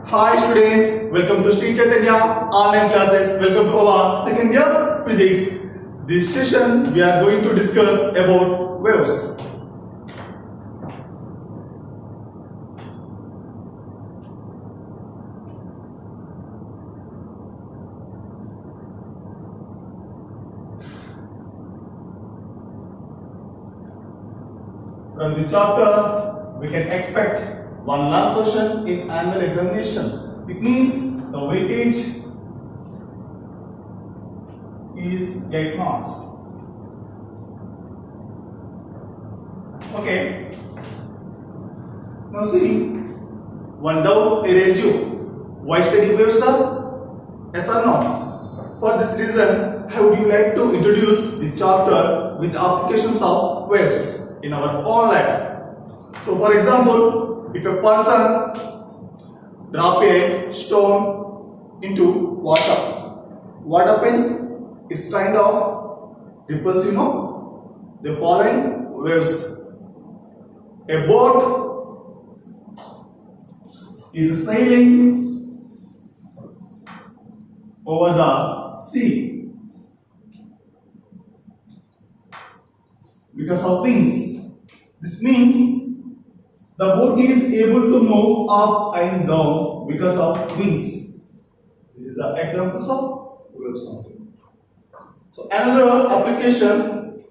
Hi students, welcome to Sri Chaitanya online classes. Welcome to our second year physics. This session we are going to discuss about waves. From this chapter, we can expect one long question in annual examination. It means the weightage is 8 marks. Okay. Now see, one doubt erases you. Why study waves, sir? Yes or no? For this reason, how would you like to introduce the chapter with applications of waves in our own life? So, for example, if a person drop a stone into water, what happens? It's kind of ripples, the following waves. A boat is sailing over the sea because of winds. This means the boat is able to move up and down because of winds. This is the examples of waves only. So another application,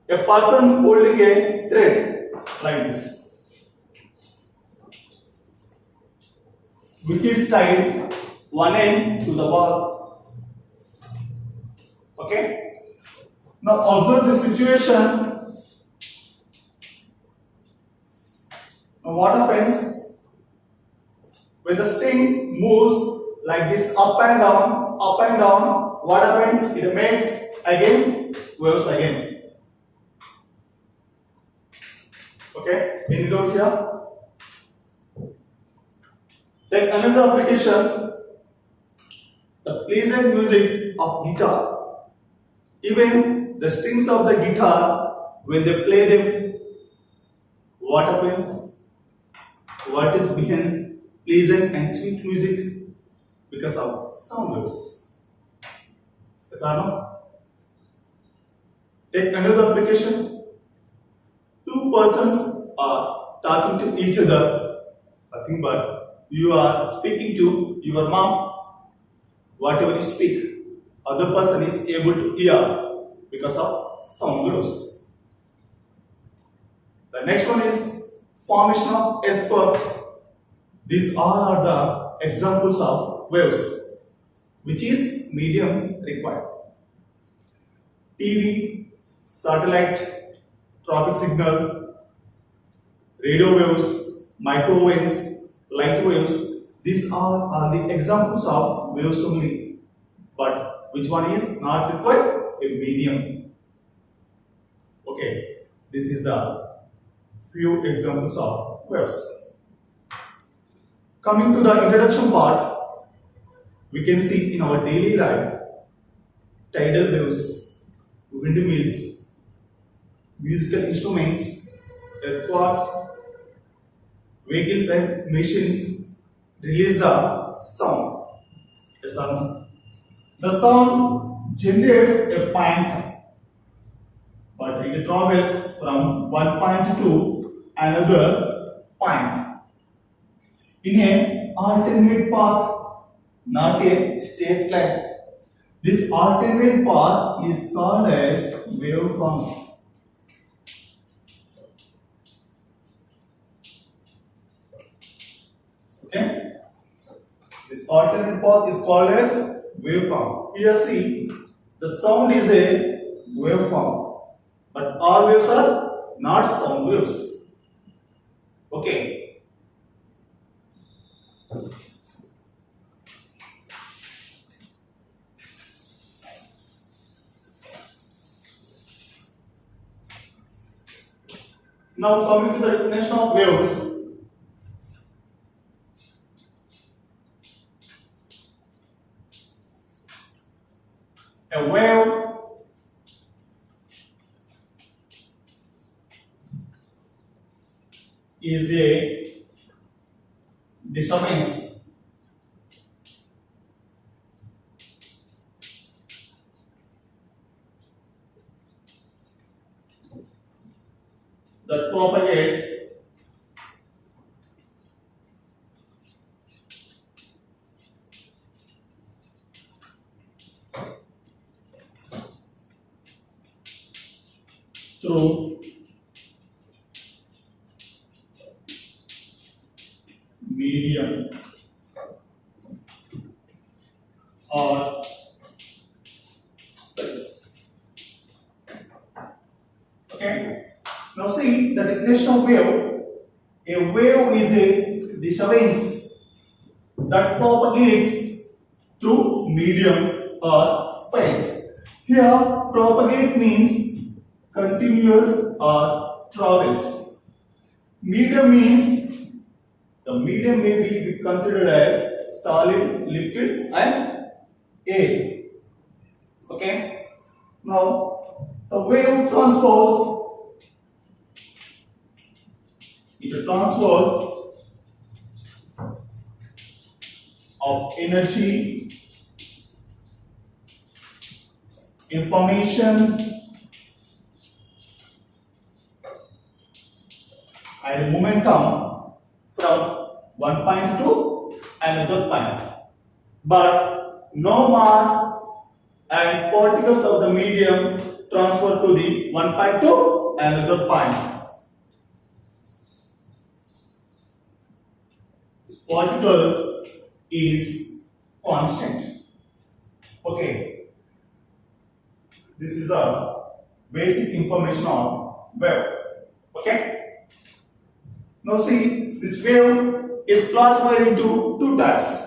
a person holding a thread like this, which is tied one end to the ball. Okay. Now observe the situation. Now what happens when the string moves like this up and down, up and down? What happens? It makes again waves again. Okay, any doubt here? Then another application, the pleasant music of guitar. Even the strings of the guitar, when they play them, what happens? What is behind pleasant and sweet music? Because of sound waves. Yes or no? Take another application. Two persons are talking to each other. Nothing but you are speaking to your mom. Whatever you speak, other person is able to hear because of sound waves. The next one is formation of earthquakes. These all are the examples of waves, which is medium required. TV, satellite, traffic signal, radio waves, microwaves, light waves. These are the examples of waves only. But which one is not required? A medium. Okay, this is the few examples of waves. Coming to the introduction part, we can see in our daily life tidal waves, windmills, musical instruments, earthquakes, vehicles and machines release the sound. Yes or no? The sound generates a point, but it travels from one point to another point in an alternate path, not a straight line. This alternate path is called as waveform. Okay? This alternate path is called as waveform. Here see, the sound is a waveform, but all waves are not sound waves. Okay. Now coming to the definition of waves. A wave is a disturbance through medium or space. Okay. Now see the definition of wave. A wave is a disturbance that propagates through medium or space. Here, propagate means continuous or travels. Medium means the medium may be considered as solid, liquid, and air. Okay. Now, the wave transfers. It transfers of energy, information, and momentum from one point to another point. But no mass and particles of the medium transfer to the one point to another point. Particles is constant. Okay. This is a basic information on wave. Okay. Now see, this wave is classified into two types.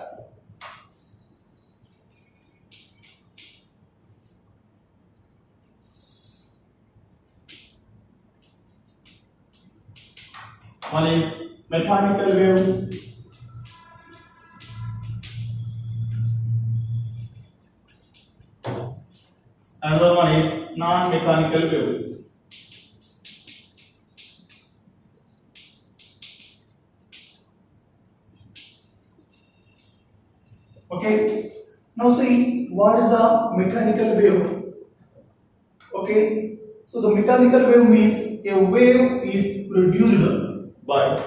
One is mechanical wave. Another one is non-mechanical wave. Okay. Now see, what is a mechanical wave? Okay. So the mechanical wave means a wave is produced by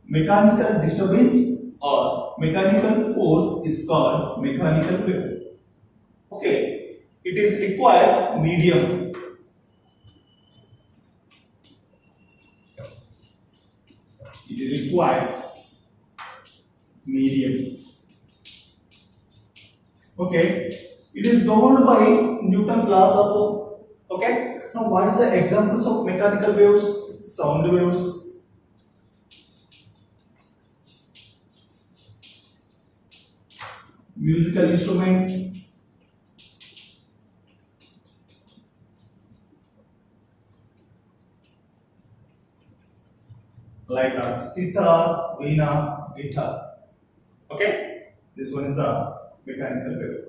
mechanical disturbance or mechanical force is called mechanical wave. Okay. It is requires medium. It requires medium. Okay. It is governed by Newton's laws also. Okay. Now, what is the examples of mechanical waves? Sound waves, musical instruments, like a sitar, veena, guitar. Okay, this one is a mechanical wave.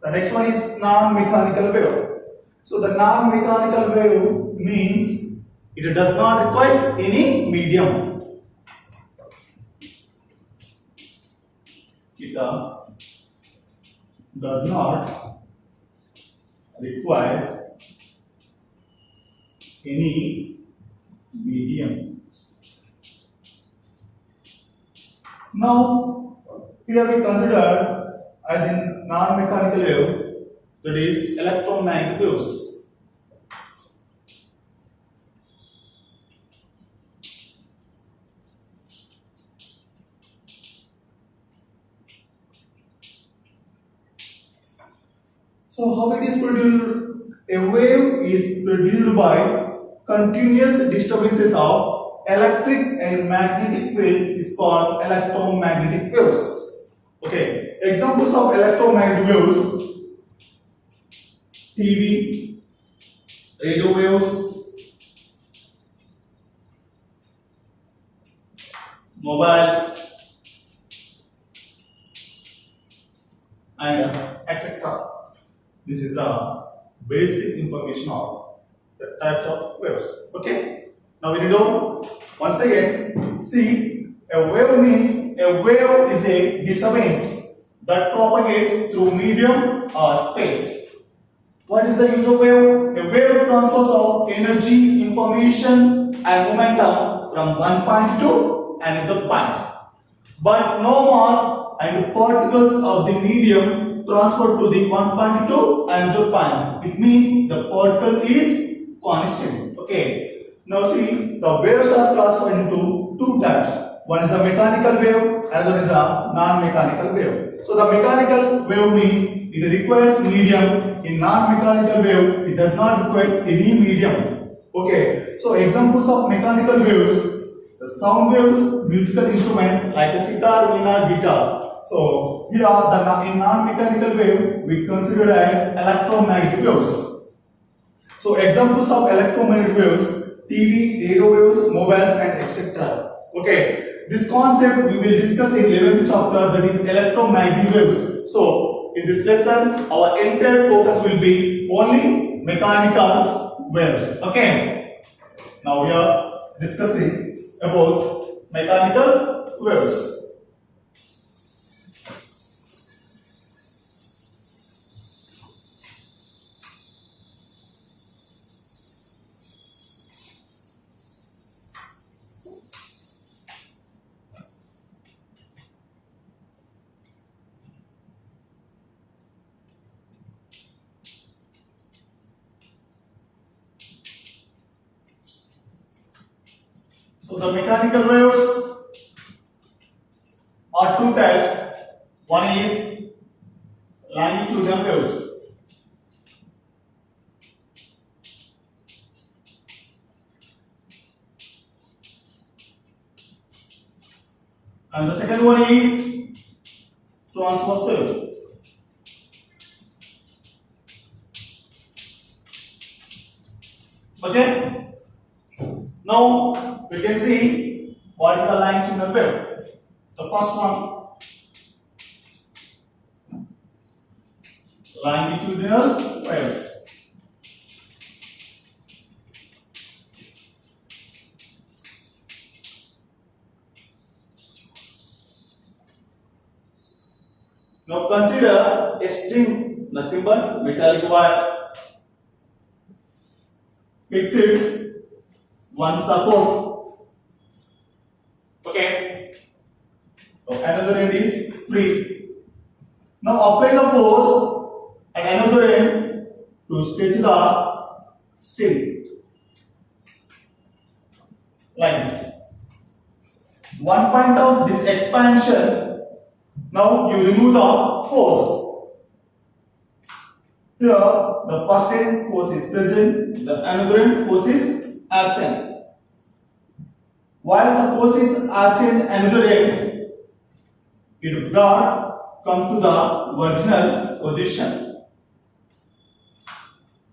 The next one is non-mechanical wave. So the non-mechanical wave means it does not require any medium. It does not require any medium. Now, here we consider as in non-mechanical wave, that is electromagnetic waves. So how it is produced? A wave is produced by continuous disturbances of electric and magnetic field is called electromagnetic waves. Okay, examples of electromagnetic waves: TV, radio waves, mobiles, and etc. This is the basic information of the types of waves. Okay. Now we know once again. See, a wave means a wave is a disturbance that propagates through medium or space. What is the use of wave? A wave transfers of energy, information, and momentum from one point to another point. But no mass and particles of the medium transfer to the one point to another point. It means the particle is constant. Okay. Now see, the waves are classified into two types. One is a mechanical wave, another is a non-mechanical wave. So the mechanical wave means it requires medium. In non-mechanical wave, it does not require any medium. Okay. So examples of mechanical waves: the sound waves, musical instruments like a sitar, veena, guitar. So here, in non-mechanical wave, we consider as electromagnetic waves. So examples of electromagnetic waves: TV, radio waves, mobiles, and etc. Okay. This concept we will discuss in 11th chapter, that is electromagnetic waves. So in this lesson, our entire focus will be only mechanical waves. Okay. Now we are discussing about mechanical waves. So the mechanical waves are two types. One is longitudinal waves. And the second one is transverse wave. Okay. Now we can see what is a longitudinal wave. The first one, longitudinal waves. Now consider a string, nothing but metallic wire. Fix it, one support. Okay. So another end is free. Now apply the force at another end to stretch the string like this. One point of this expansion. Now you remove the force. Here the first end force is present, the another end force is absent. While the force is absent, another end, it comes to the original position.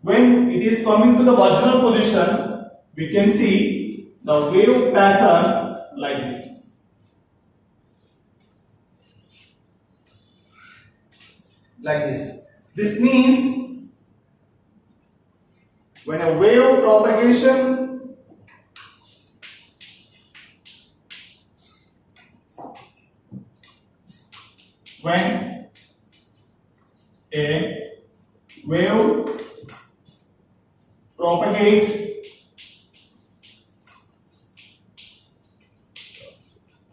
When it is coming to the original position, we can see the wave pattern like this. Like this. This means when a wave propagation when a wave propagate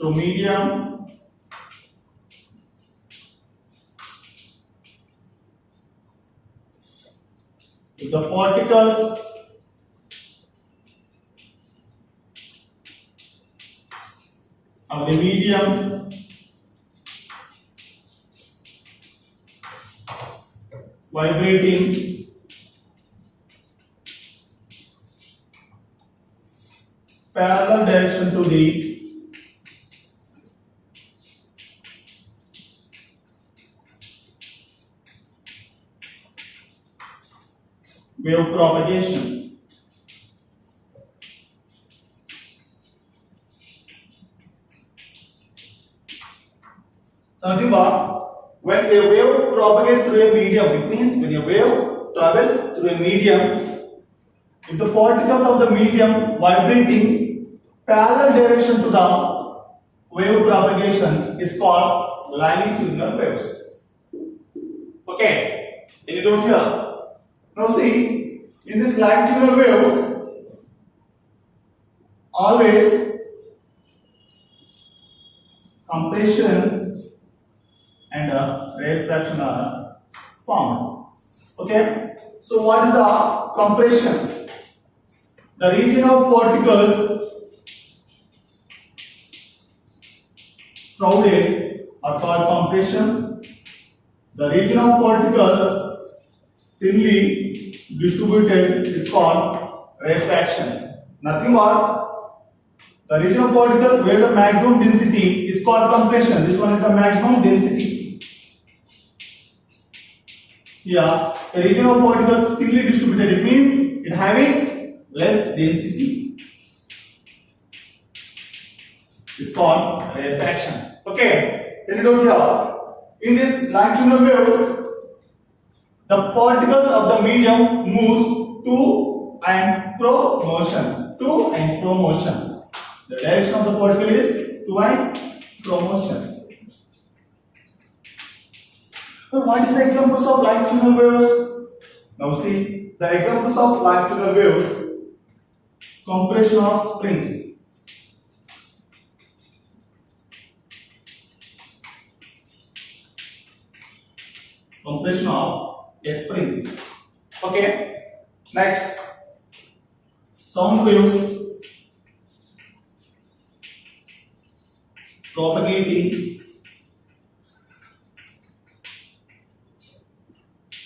to medium if the particles of the medium vibrating parallel direction to the wave propagation. Something about when a wave propagates through a medium, it means when a wave travels through a medium, if the particles of the medium vibrating parallel direction to the wave propagation is called longitudinal waves. Okay, any doubt here? Now see, in this longitudinal waves, always compression and rarefaction are formed. Okay, so what is the compression? The region of particles crowded are called compression. The region of particles thinly distributed is called rarefaction. Nothing but the region of particles where the maximum density is called compression. This one is the maximum density. Here, the region of particles thinly distributed, it means it having less density. It's called rarefaction. Okay, then you go here. In this longitudinal waves, the particles of the medium moves to and fro motion. To and fro motion. The direction of the particle is to and fro motion. Now, what is the examples of longitudinal waves? Now see, the examples of longitudinal waves: compression of spring. Compression of a spring. Okay. Next, sound waves propagating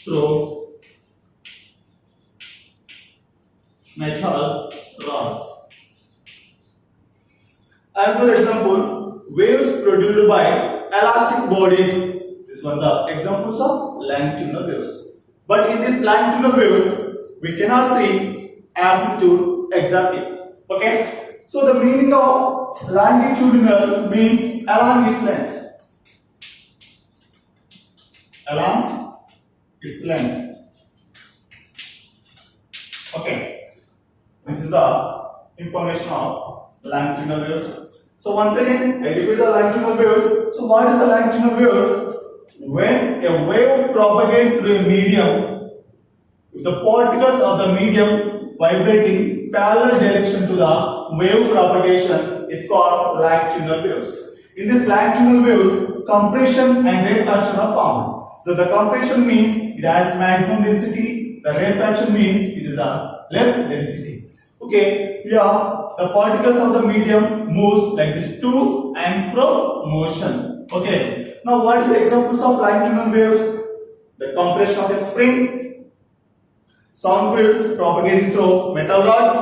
through metal rods. Another example: waves produced by elastic bodies. This one the examples of longitudinal waves. But in this longitudinal waves, we cannot see amplitude exactly. Okay. So the meaning of longitudinal means along its length. Along its length. Okay. This is the information of longitudinal waves. So once again, I repeat the longitudinal waves. So what is the longitudinal waves? When a wave propagates through a medium, if the particles of the medium vibrating parallel direction to the wave propagation is called longitudinal waves. In this longitudinal waves, compression and rarefaction are formed. So the compression means it has maximum density, the rarefaction means it is a less density. Okay, here the particles of the medium moves like this to and fro motion. Okay. Now, what is the examples of longitudinal waves? The compression of a spring, sound waves propagating through metal rods,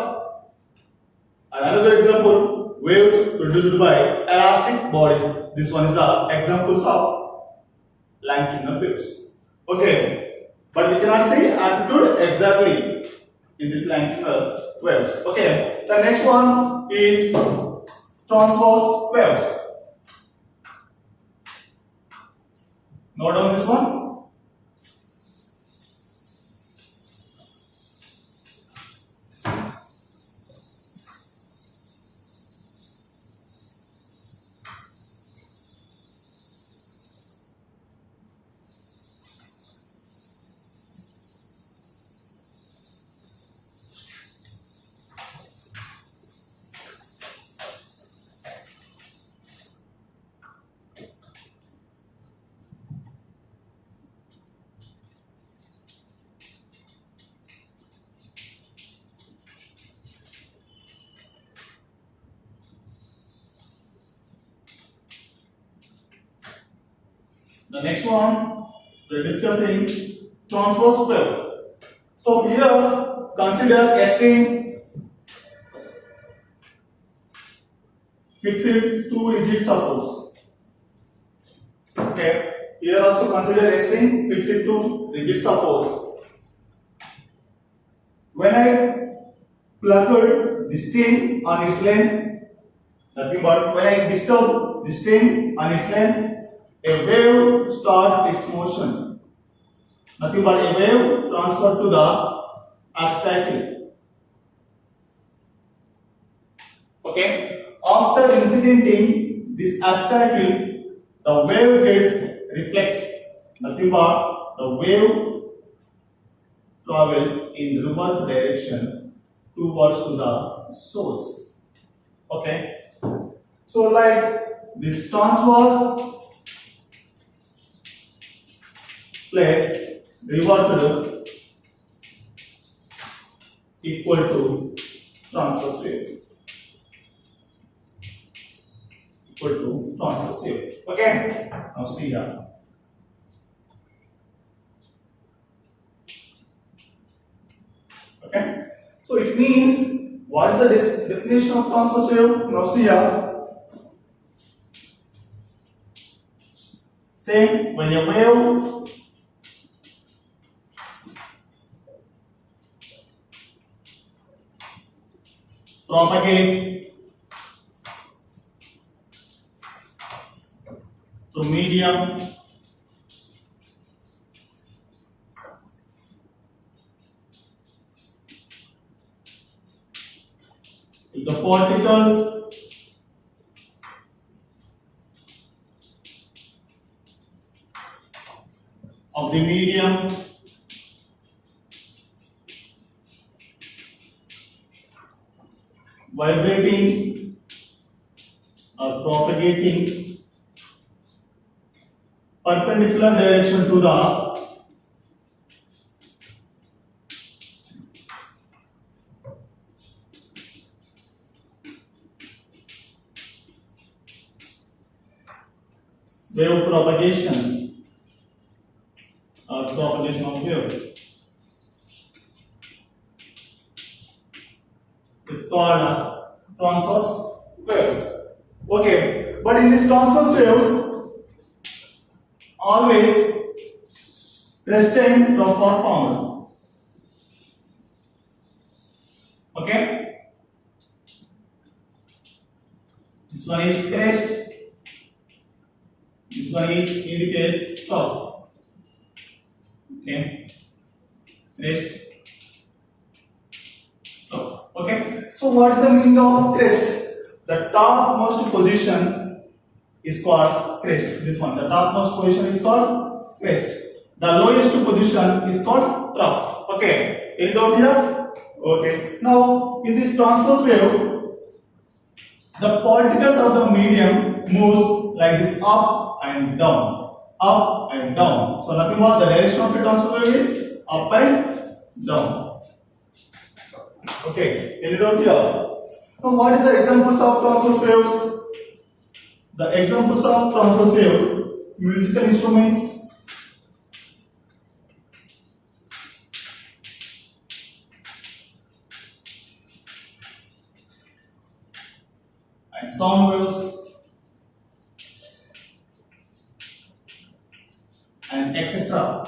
and another example: waves produced by elastic bodies. This one is the examples of longitudinal waves. Okay, but we cannot see amplitude exactly in this longitudinal waves. Okay, the next one is transverse waves. Note down this one. The next one, we are discussing transverse wave. So here, consider a string fixed to rigid support. Okay. Here also consider a string fixed to rigid supports. When I plucked the string on its length, nothing but when I disturb the string on its length, a wave starts its motion. Nothing but a wave transferred to the obstacle. Okay. After incidenting this obstacle, the wave gets reflects. Nothing but the wave travels in reverse direction towards to the source. Okay. So like this transfer place reversed equal to transverse wave equal to transverse wave. Okay, now see here. Okay, so it means what is the definition of transverse wave? Now see here. Same, when a wave propagate through medium if the particles of the medium vibrating or propagating perpendicular direction to the wave propagation or propagation of wave is called transverse waves. Okay, but in these transverse waves, always crest and trough are formed. Okay, this one is crest, this one is in the case trough. Okay, crest, trough. Okay, so what is the meaning of crest? The topmost position is called crest. This one, the topmost position is called crest. The lowest position is called trough. Okay, any doubt here? Okay. Now, in this transverse wave, the particles of the medium moves like this up and down, up and down. So nothing but the direction of the transverse wave is up and down. Okay, any doubt here? Now, what is the examples of transverse waves? The examples of transverse wave: musical instruments, and sound waves, and etc.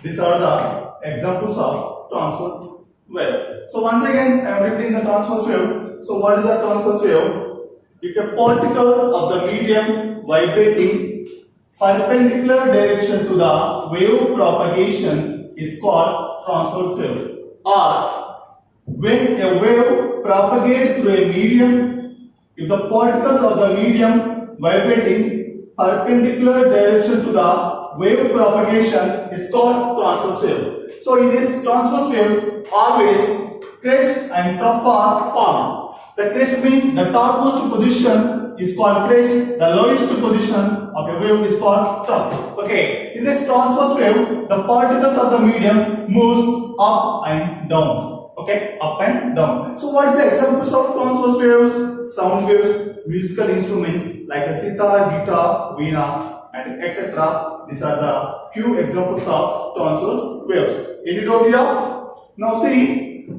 These are the examples of transverse wave. So once again, I am repeating the transverse wave. So what is a transverse wave? If a particle of the medium vibrating perpendicular direction to the wave propagation is called transverse wave. Or when a wave propagates through a medium, if the particles of the medium vibrating perpendicular direction to the wave propagation is called transverse wave. So in this transverse wave, always crest and trough are formed. The crest means the topmost position is called crest, the lowest position of a wave is called trough. Okay, in this transverse wave, the particles of the medium moves up and down. Okay, up and down. So what is the examples of transverse waves? Sound waves, musical instruments like a sitar, guitar, veena, and etc. These are the few examples of transverse waves. Any doubt here? Now see.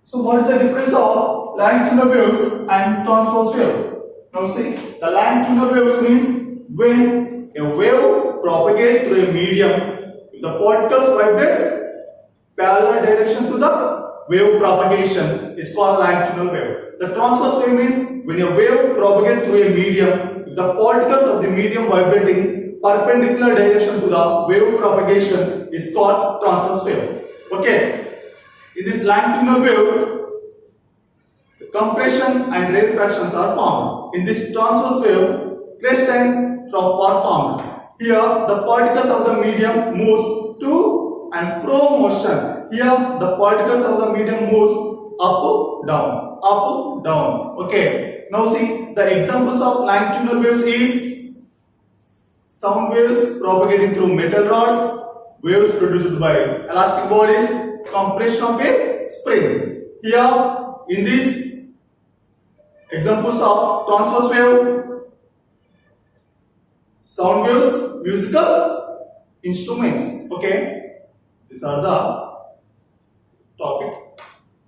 So what is the difference of longitudinal waves and transverse wave? Now see, the longitudinal waves means when a wave propagates through a medium, if the particles vibrates parallel direction to the wave propagation is called longitudinal wave. The transverse wave means when a wave propagates through a medium, if the particles of the medium vibrating perpendicular direction to the wave propagation is called transverse wave. Okay. In these longitudinal waves, the compression and rarefactions are formed. In this transverse wave, crest and trough are formed. Here, the particles of the medium moves to and fro motion. Here, the particles of the medium moves up, down. Okay. Now see, the examples of longitudinal waves is sound waves propagating through metal rods, waves produced by elastic bodies, compression of a spring. Here in this examples of transverse wave, sound waves, musical instruments. Okay, these are the topic.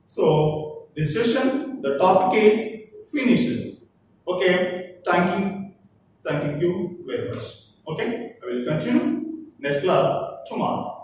So this session, the topic is finished. Okay, thank you very much. Okay, I will continue next class tomorrow.